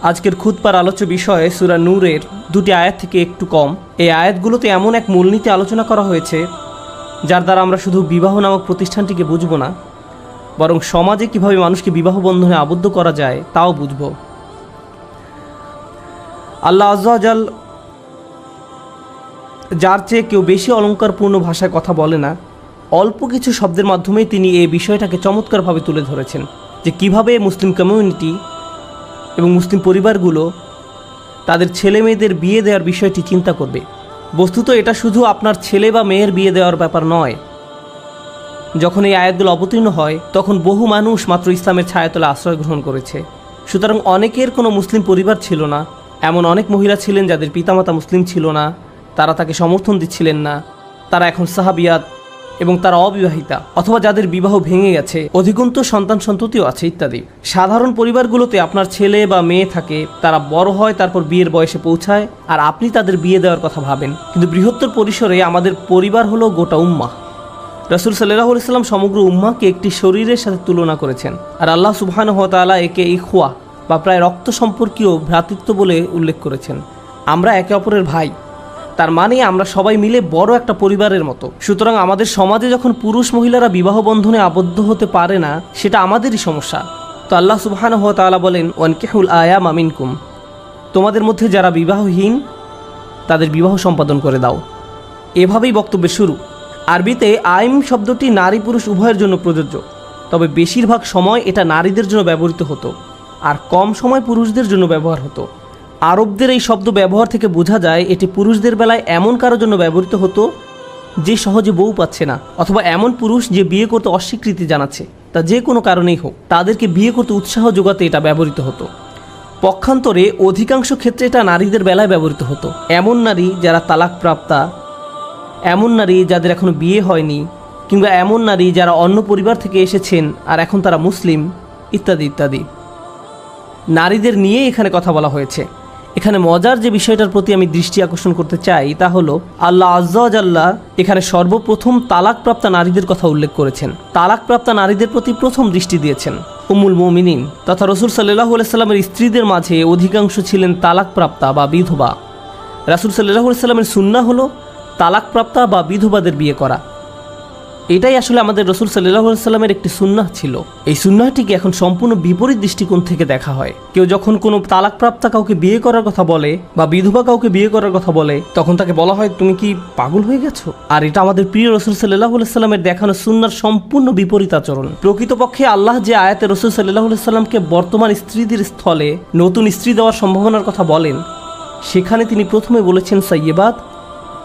আজকের খুতবার আলোচ্য বিষয়ে সূরা নূরের দুটি আয়াত থেকে একটু কম। এই আয়াতগুলোতে এমন এক মূলনীতি আলোচনা করা হয়েছে যার দ্বারা আমরা শুধু বিবাহ নামক প্রতিষ্ঠানটিকে বুঝব না, বরং সমাজে কিভাবে মানুষকে বিবাহ বন্ধনে আবদ্ধ করা যায় তাও বুঝব। আল্লাহ আযজা ওয়া জাল যার চেয়ে কেউ বেশি অলঙ্কারপূর্ণ ভাষায় কথা বলে না, অল্প কিছু শব্দের মাধ্যমেই তিনি এই বিষয়টাকে চমৎকারভাবে তুলে ধরেছেন যে কিভাবে মুসলিম কমিউনিটি এবং মুসলিম পরিবারগুলো তাদের ছেলে মেয়েদের বিয়ে দেওয়ার বিষয়টি চিন্তা করবে। বস্তুত এটা শুধু আপনার ছেলে বা মেয়ের বিয়ে দেওয়ার ব্যাপার নয়। যখন এই আয়াতগুলো অবতীর্ণ হয় তখন বহু মানুষ মাত্র ইসলামের ছায়াতলে আশ্রয় গ্রহণ করেছে। সুতরাং অনেকের কোনো মুসলিম পরিবার ছিল না। এমন অনেক মহিলা ছিলেন যাদের পিতামাতা মুসলিম ছিল না, তারা তাকে সমর্থন দিচ্ছিলেন না, তারা এখন সাহাবিয়াত এবং তারা অবিবাহিতা, অথবা যাদের বিবাহ ভেঙে গেছে, অধিকন্তু সন্তান সন্ততিও আছে ইত্যাদি। সাধারণ পরিবারগুলোতে আপনার ছেলে বা মেয়ে থাকে, তারা বড় হয়, তারপর বিয়ের বয়সে পৌঁছায়, আর আপনি তাদের বিয়ে দেওয়ার কথা ভাবেন। কিন্তু বৃহত্তর পরিসরে আমাদের পরিবার হলো গোটা উম্মাহ। রাসূল সাল্লাল্লাহু আলাইহি ওয়াসাল্লাম সমগ্র উম্মাহকে একটি শরীরের সাথে তুলনা করেছেন, আর আল্লাহ সুবহানাহু ওয়া তাআলা একে ইখওয়া বা প্রায় রক্ত সম্পর্কীয় ভ্রাতৃত্ব বলে উল্লেখ করেছেন। আমরা একে অপরের ভাই, তার মানে আমরা সবাই মিলে বড় একটা পরিবারের মতো। সুতরাং আমাদের সমাজে যখন পুরুষ মহিলারা বিবাহ বন্ধনে আবদ্ধ হতে পারে না, সেটা আমাদেরই সমস্যা। তো আল্লাহ সুবহানাহু ওয়া তাআলা বলেন, ওয়ানকিহুল আয়ামা মিনকুম, তোমাদের মধ্যে যারা বিবাহহীন তাদের বিবাহ সম্পাদন করে দাও। এভাবেই বক্তব্যের শুরু। আরবিতে আইম শব্দটি নারী পুরুষ উভয়ের জন্য প্রযোজ্য, তবে বেশিরভাগ সময় এটা নারীদের জন্য ব্যবহৃত হতো আর কম সময় পুরুষদের জন্য ব্যবহার হতো। আরবদের এই শব্দ ব্যবহার থেকে বোঝা যায় এটি পুরুষদের বেলায় এমন কারোর জন্য ব্যবহৃত হতো যে সহজে বউ পাচ্ছে না, অথবা এমন পুরুষ যে বিয়ে করতে অস্বীকৃতি জানাচ্ছে, তা যে কোনো কারণেই হোক, তাদেরকে বিয়ে করতে উৎসাহ যোগাতে এটা ব্যবহৃত হতো। পক্ষান্তরে অধিকাংশ ক্ষেত্রে এটা নারীদের বেলায় ব্যবহৃত হতো। এমন নারী যারা তালাকপ্রাপ্তা, এমন নারী যাদের এখনো বিয়ে হয়নি, কিংবা এমন নারী যারা অন্য পরিবার থেকে এসেছেন আর এখন তারা মুসলিম, ইত্যাদি ইত্যাদি। নারীদের নিয়ে এখানে কথা বলা হয়েছে। এখানে মজার যে বিষয়টার প্রতি আমি দৃষ্টি আকর্ষণ করতে চাই তা হলো আল্লাহ আযজা ওয়া জাল্লা এখানে সর্বপ্রথম তালাকপ্রাপ্তা নারীদের কথা উল্লেখ করেছেন। তালাকপ্রাপ্তা নারীদের প্রতি প্রথম দৃষ্টি দিয়েছেন উম্মুল মুমিনিন তথা রাসূল সাল্লাল্লাহু আলাইহি সাল্লামের স্ত্রীদের মাঝে অধিকাংশ ছিলেন তালাকপ্রাপ্তা বা বিধবা। রাসূল সাল্লাল্লাহু আলাইহি সাল্লামের সুন্নাহ হলো তালাকপ্রাপ্তা বা বিধবাদের বিয়ে করা। এটাই আসলে আমাদের রাসূল সাল্লাল্লাহু আলাইহি সাল্লামের একটি সুন্নাহ ছিল। এই সুন্নাহটিকে এখন সম্পূর্ণ বিপরীত দৃষ্টিকোণ থেকে দেখা হয়। কেউ যখন কোনো তালাকপ্রাপ্তা কাউকে বিয়ে করার কথা বলে বা বিধবা কাউকে বিয়ে করার কথা বলে, তখন তাকে বলা হয় তুমি কি পাগল হয়ে গেছো? আর এটা আমাদের প্রিয় রাসূল সাল্লাল্লাহু আলাইহি সাল্লামের দেখানো সুন্নাহর সম্পূর্ণ বিপরীত আচরণ। প্রকৃতপক্ষে আল্লাহ যে আয়াতে রাসূল সাল্লাল্লাহু আলাইহি সাল্লামকে বর্তমান স্ত্রীদের স্থলে নতুন স্ত্রী দেওয়ার সম্ভাবনার কথা বলেন, সেখানে তিনি প্রথমে বলেছেন সাইয়্যিবাত,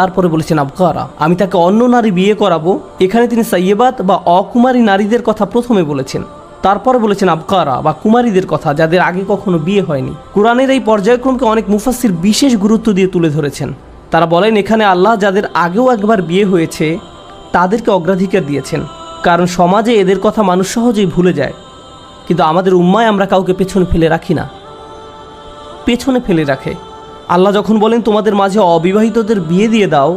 তারপরে বলেছেন আবকারা, আমি তাকে অন্য নারী বিয়ে করাবো। এখানে তিনি সাইয়্যিবাত বা অকুমারী নারীদের কথা প্রথমে বলেছেন, তারপরে বলেছেন আবকারা বা কুমারীদের কথা, যাদের আগে কখনো বিয়ে হয়নি। কোরআনের এই পর্যায়ক্রমকে অনেক মুফাসসির বিশেষ গুরুত্ব দিয়ে তুলে ধরেছেন। তারা বলেন এখানে আল্লাহ যাদের আগেও একবার বিয়ে হয়েছে তাদেরকে অগ্রাধিকার দিয়েছেন, কারণ সমাজে এদের কথা মানুষ সহজেই ভুলে যায়। কিন্তু আমাদের উম্মায় আমরা কাউকে পেছনে ফেলে রাখি না, পেছনে ফেলে রাখে। আল্লাহ যখন বলেন তোমাদের মাঝে অবিবাহিতদের বিয়ে দিয়ে দাও,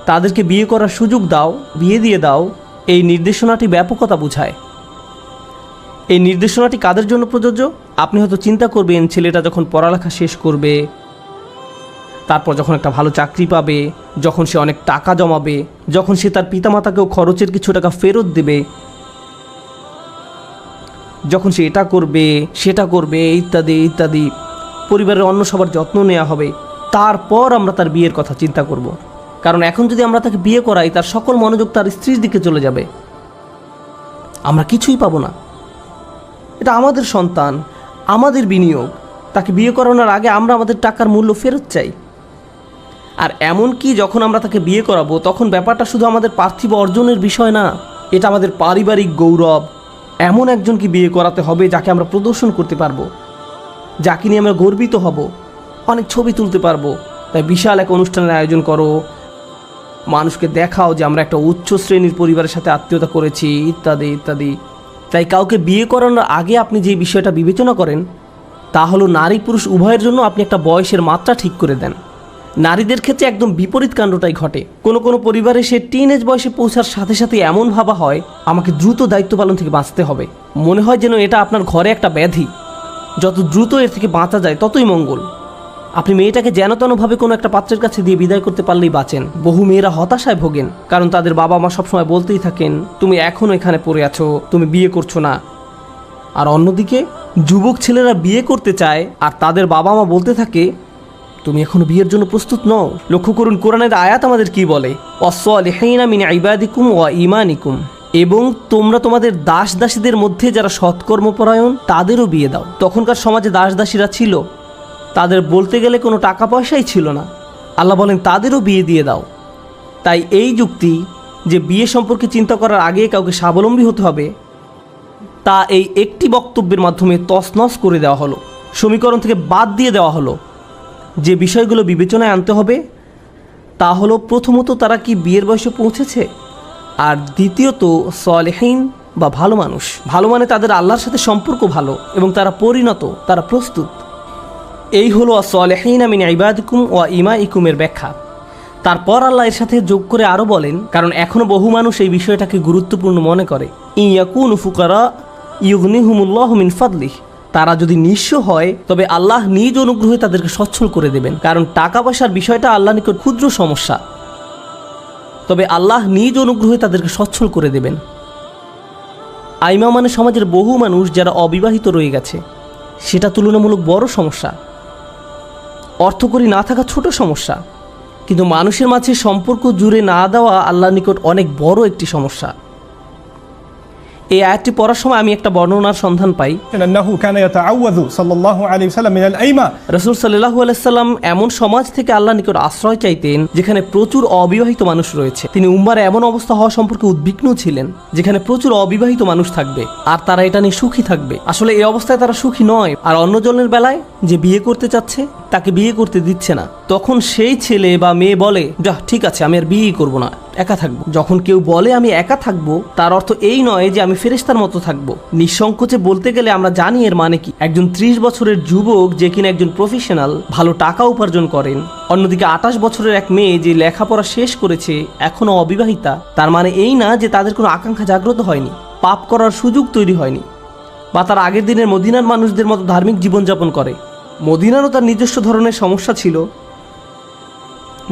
তাদেরকে বিয়ে করার সুযোগ দাও, বিয়ে দিয়ে দাও, এই নির্দেশনাটি ব্যাপকতা বোঝায়। এই নির্দেশনাটি কাদের জন্য প্রযোজ্য? আপনি হয়তো চিন্তা করবেন ছেলেটা যখন পড়ালেখা শেষ করবে, তারপর যখন একটা ভালো চাকরি পাবে, যখন সে অনেক টাকা জমাবে, যখন সে তার পিতামাতাকেও খরচের কিছু টাকা ফেরত দেবে, যখন সে এটা করবে সেটা করবে ইত্যাদি ইত্যাদি, পরিবারের অন্য সবার যত্ন নেওয়া হবে, তারপর আমরা তার বিয়ের কথা চিন্তা করব। কারণ এখন যদি আমরা তাকে বিয়ে করাই, তার সকল মনোযোগ তার স্ত্রীর দিকে চলে যাবে, আমরা কিছুই পাবো না। এটা আমাদের সন্তান, আমাদের বিনিয়োগ। তাকে বিয়ে করানোর আগে আমরা আমাদের টাকার মূল্য ফেরত চাই। আর এমন কি যখন আমরা তাকে বিয়ে করাবো, তখন ব্যাপারটা শুধু আমাদের পার্থিব অর্জনের বিষয় না, এটা আমাদের পারিবারিক গৌরব। এমন একজনকে বিয়ে করাতে হবে যাকে আমরা প্রদর্শন করতে পারবো, যাকে নিয়ে আমরা গর্বিত হব, অনেক ছবি তুলতে পারবো। তাই বিশাল এক অনুষ্ঠানের আয়োজন করো, মানুষকে দেখাও যে আমরা একটা উচ্চ শ্রেণীর পরিবারের সাথে আত্মীয়তা করেছি, ইত্যাদি ইত্যাদি। তাই কাউকে বিয়ে করানোর আগে আপনি যে বিষয়টা বিবেচনা করেন তা হলো নারী পুরুষ উভয়ের জন্য আপনি একটা বয়সের মাত্রা ঠিক করে দেন। নারীদের ক্ষেত্রে একদম বিপরীত কাণ্ডটাই ঘটে। কোনো কোনো পরিবারে সে টিনেজ বয়সে পৌঁছার সাথে সাথে এমন ভাবা হয় আমাকে দ্রুত দায়িত্ব পালন থেকে বাঁচতে হবে। মনে হয় যেন এটা আপনার ঘরে একটা ব্যাধি। যত দ্রুত এর থেকে বাঁচা যায় ততই মঙ্গল। আপনি মেয়েটাকে যেন তেনভাবে কোনো একটা পাত্রের কাছে দিয়ে বিদায় করতে পারলেই বাঁচেন। বহু মেয়েরা হতাশায় ভোগেন, কারণ তাদের বাবা মা সবসময় বলতেই থাকেন তুমি এখনও এখানে পড়ে আছো, তুমি বিয়ে করছো না। আর অন্যদিকে যুবক ছেলেরা বিয়ে করতে চায় আর তাদের বাবা মা বলতে থাকে তুমি এখনো বিয়ের জন্য প্রস্তুত নও। লক্ষ্য করুন কোরআনের আয়াত আমাদের কি বলে, ওয়াসসালিহিনা মিন ইবাদিকুম ওয়া ঈমানিকুম, এবং তোমরা তোমাদের দাস দাসীদের মধ্যে যারা সৎকর্মপরায়ণ তাদেরও বিয়ে দাও। তখনকার সমাজে দাস দাসীরা ছিল, তাদের বলতে গেলে কোনো টাকা পয়সাই ছিল না। আল্লাহ বলেন তাদেরও বিয়ে দিয়ে দাও। তাই এই যুক্তি যে বিয়ে সম্পর্কে চিন্তা করার আগে কাউকে স্বাবলম্বী হতে হবে, তা এই একটি বক্তব্যের মাধ্যমে তছনছ করে দেওয়া হলো, সমীকরণ থেকে বাদ দিয়ে দেওয়া হলো। যে বিষয়গুলো বিবেচনায় আনতে হবে তা হলো প্রথমত তারা কি বিয়ের বয়সে পৌঁছেছে, আর দ্বিতীয়ত সালেহীন বা ভালো মানুষ। ভালো মানে তাদের আল্লাহর সাথে সম্পর্ক ভালো এবং তারা পরিণত, তারা প্রস্তুত। এই হলো সালেহীনা মিন ইবাদিকুম ওয়া ঈমাইকুমের ব্যাখ্যা। তারপর আল্লাহ এর সাথে যোগ করে আরও বলেন, কারণ এখনও বহু মানুষ এই বিষয়টাকে গুরুত্বপূর্ণ মনে করে, ইয়াকুনু ফুকারা ইউগনিহুমুল্লাহু মিন ফাদলিহি, তারা যদি নিঃস্ব হয় তবে আল্লাহ নিজ অনুগ্রহে তাদেরকে সচ্ছল করে দেবেন। কারণ টাকা পয়সার বিষয়টা আল্লাহ নিকট ক্ষুদ্র সমস্যা, তবে আল্লাহ নিজ অনুগ্রহে তাদেরকে সচ্ছল করে দেবেন। আইমা মানে সমাজের বহু মানুষ যারা অবিবাহিত রয়ে গেছে, সেটা তুলনামূলক বড় সমস্যা। অর্থকড়ি না থাকা ছোট সমস্যা, কিন্তু মানুষের মাঝে সম্পর্ক জুড়ে না দেওয়া আল্লাহর নিকট অনেক বড় একটি সমস্যা। এই আয়াতটি পড়ার সময় আমি একটা বর্ণনার সন্ধান পাই, রাসূল সাল্লাল্লাহু আলাইহি সাল্লাম এমন সমাজ থেকে আল্লাহর নিকট আশ্রয় চাইতেন যেখানে প্রচুর অবিবাহিত মানুষ রয়েছে। তিনি উম্মার এমন অবস্থা হওয়া সম্পর্কে উদ্বিগ্ন ছিলেন যেখানে প্রচুর অবিবাহিত মানুষ থাকবে আর তারা এটা নিয়ে সুখী থাকবে। আসলে এই অবস্থায় তারা সুখী নয়। আর অন্যজনের বেলায় যে বিয়ে করতে চাচ্ছে তাকে বিয়ে করতে দিচ্ছে না, তখন সেই ছেলে বা মেয়ে বলে যা ঠিক আছে আমি আর বিয়েই করবো না, একা থাকবো। যখন কেউ বলে আমি একা থাকবো, তার অর্থ এই নয় যে আমি ফেরেশতার মতো থাকবো। নিঃসংকোচে বলতে গেলে আমরা জানি এর মানে কি। একজন 30 বছরের যুবক যে কিনা একজন প্রফেশনাল, ভালো টাকা উপার্জন করেন, অন্যদিকে 28 বছরের এক মেয়ে যে লেখাপড়া শেষ করেছে এখনো অবিবাহিতা, তার মানে এই না যে তাদের কোনো আকাঙ্ক্ষা জাগ্রত হয়নি, পাপ করার সুযোগ তৈরি হয়নি, বা তার আগের দিনের মদিনার মানুষদের মতো ধার্মিক জীবনযাপন করে। মদিনারও তার নিজস্ব ধরনের সমস্যা ছিল,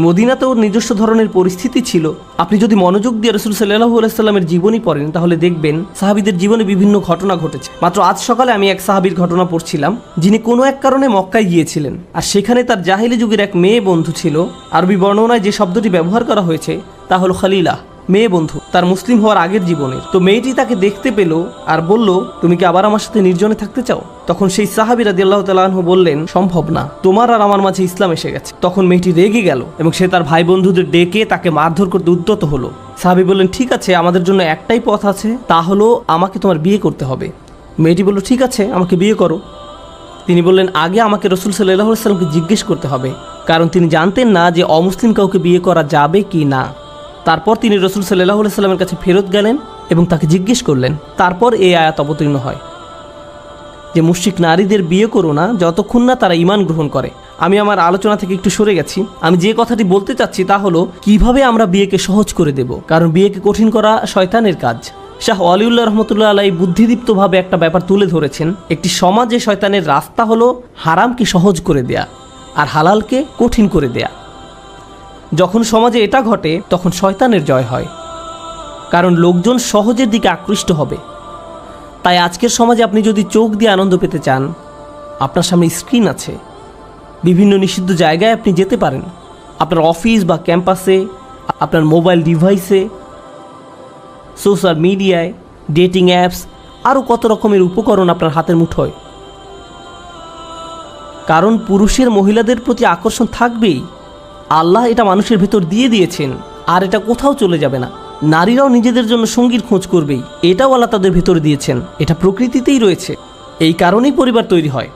মদিনাতেও নিজস্ব ধরনের পরিস্থিতি ছিল। আপনি যদি মনোযোগ দিয়ে রাসূল সাল্লাল্লাহু আলাইহি সাল্লামের জীবনী পড়েন তাহলে দেখবেন সাহাবীদের জীবনে বিভিন্ন ঘটনা ঘটেছে। মাত্র আজ সকালে আমি এক সাহাবীর ঘটনা পড়ছিলাম, যিনি কোনো এক কারণে মক্কায় গিয়েছিলেন, আর সেখানে তার জাহিলি যুগের এক মেয়ে বন্ধু ছিল। আরবি বর্ণনায় যে শব্দটি ব্যবহার করা হয়েছে তা হলো খলিলা, মেয়ে বন্ধু, তার মুসলিম হওয়ার আগের জীবনের। তো মেয়েটি তাকে দেখতে পেল আর বলল তুমি কি আবার আমার সাথে নির্জনে থাকতে চাও? তখন সেই সাহাবী রাদিয়াল্লাহু তাআলা আনহু বললেন সম্ভব না, তোমার আর আমার মাঝে ইসলাম এসে গেছে। তখন মেয়েটি রেগে গেল এবং সে তার ভাই বন্ধুদের ডেকে তাকে মারধর করতে উদ্যত হলো। সাহাবী বললেন ঠিক আছে, আমাদের জন্য একটাই পথ আছে, তা হলো আমাকে তোমার বিয়ে করতে হবে। মেয়েটি বলল ঠিক আছে, আমাকে বিয়ে করো। তিনি বললেন আগে আমাকে রাসূল সাল্লাল্লাহু আলাইহি সাল্লামকে জিজ্ঞেস করতে হবে, কারণ তিনি জানতেন না যে অমুসলিম কাউকে বিয়ে করা যাবে কি না। তারপর তিনি রাসূল সাল্লাল্লাহু আলাইহি সাল্লামের কাছে ফেরত গেলেন এবং তাকে জিজ্ঞেস করলেন। তারপর এই আয়াত অবতীর্ণ হয় যে মুশরিক নারীদের বিয়ে করো না যতক্ষণ না তারা ঈমান গ্রহণ করে। আমি আমার আলোচনা থেকে একটু সরে গেছি। আমি যে কথাটি বলতে চাচ্ছি তা হলো কিভাবে আমরা বিয়েকে সহজ করে দেব, কারণ বিয়েকে কঠিন করা শয়তানের কাজ। শাহ ওয়ালিউল্লাহ রহমতুল্লাহ আলাইহি বুদ্ধিদীপ্তভাবে একটা ব্যাপার তুলে ধরেছেন। একটি সমাজে শয়তানের রাস্তা হলো হারামকে সহজ করে দেয়া আর হালালকে কঠিন করে দেয়া। যখন সমাজে এটা ঘটে তখন শয়তানের জয় হয়, কারণ লোকজন সহজের দিকে আকৃষ্ট হবে। তাই আজকের সমাজে আপনি যদি চোখ দিয়ে আনন্দ পেতে চান, আপনার সামনে স্ক্রিন আছে, বিভিন্ন নিষিদ্ধ জায়গায় আপনি যেতে পারেন, আপনার অফিস বা ক্যাম্পাসে, আপনার মোবাইল ডিভাইসে, সোশ্যাল মিডিয়ায়, ডেটিং অ্যাপস, আরও কত রকমের উপকরণ আপনার হাতের মুঠোয়। কারণ পুরুষের মহিলাদের প্রতি আকর্ষণ থাকবেই, আল্লাহ এটা মানুষের ভেতর দিয়ে দিয়েছেন আর এটা কোথাও চলে যাবে না। নারীরাও নিজেদের জন্য সঙ্গীর খোঁজ করবেই, এটাও আল্লাহ তাদের ভেতরে দিয়েছেন, এটা প্রকৃতিতেই রয়েছে। এই কারণেই পরিবার তৈরি হয়।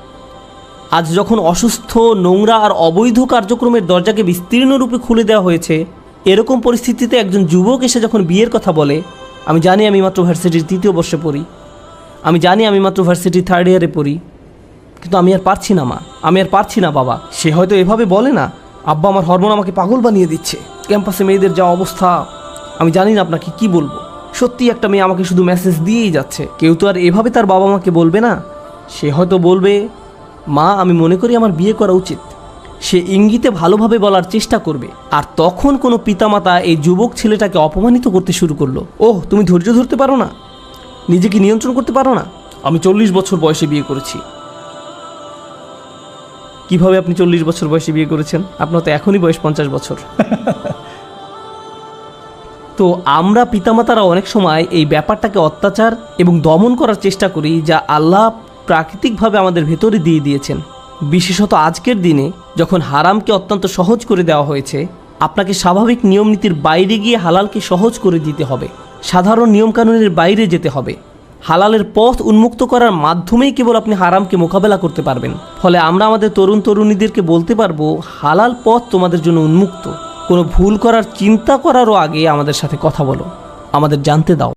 আজ যখন অসুস্থ, নোংরা আর অবৈধ কার্যক্রমের দরজাকে বিস্তীর্ণ রূপে খুলে দেওয়া হয়েছে, এরকম পরিস্থিতিতে একজন যুবক এসে যখন বিয়ের কথা বলে, আমি জানি আমি মাত্র ভার্সিটির 3য় বর্ষে পড়ি, আমি জানি আমি মাত্র ভার্সিটির 3rd ইয়ারে পড়ি, কিন্তু আমি আর পারছি না মা, আমি আর পারছি না বাবা। সে হয়তো এভাবে বলে না, আব্বা আমার হরমোন আমাকে পাগল বানিয়ে দিচ্ছে, ক্যাম্পাসে মেয়েদের যা অবস্থা, আমি জানি না আপনাকে কি বলবো। সত্যি একটা মেয়ে আমাকে শুধু মেসেজ দিয়েই যাচ্ছে। কেউ তো আর এভাবে তার বাবা মাকে বলবে না। সে হয়তো বলবে, মা আমি মনে করি আমার বিয়ে করা উচিত। সে ইঙ্গিতে ভালোভাবে বলার চেষ্টা করবে। আর তখন কোনো পিতামাতা এই যুবক ছেলেটাকে অপমানিত করতে শুরু করলো, ওহ তুমি ধৈর্য ধরতে পারো না, নিজেকে নিয়ন্ত্রণ করতে পারো না, আমি 40 বছর বয়সে বিয়ে করেছি। কিভাবে আপনি 40 বছর বয়সে বিয়ে করেছেন? আপনার তো এখনই বয়স 50 বছর। তো আমরা পিতামাতারা অনেক সময় এই ব্যাপারটাকে অত্যাচার এবং দমন করার চেষ্টা করি, যা আল্লাহ প্রাকৃতিকভাবে আমাদের ভেতরে দিয়ে দিয়েছেন। বিশেষত আজকের দিনে যখন হারামকে অত্যন্ত সহজ করে দেওয়া হয়েছে, আপনাকে স্বাভাবিক নিয়মনীতির বাইরে গিয়ে হালালকে সহজ করে দিতে হবে, সাধারণ নিয়মকানুনের বাইরে যেতে হবে। হালালের পথ উন্মুক্ত করার মাধ্যমেই কেবল আপনি হারামকে মোকাবেলা করতে পারবেন। ফলে আমরা আমাদের তরুণ তরুণীদেরকে বলতে পারবো, হালাল পথ তোমাদের জন্য উন্মুক্ত। কোনো ভুল করার চিন্তা করারও আগে আমাদের সাথে কথা বলো, আমাদের জানতে দাও।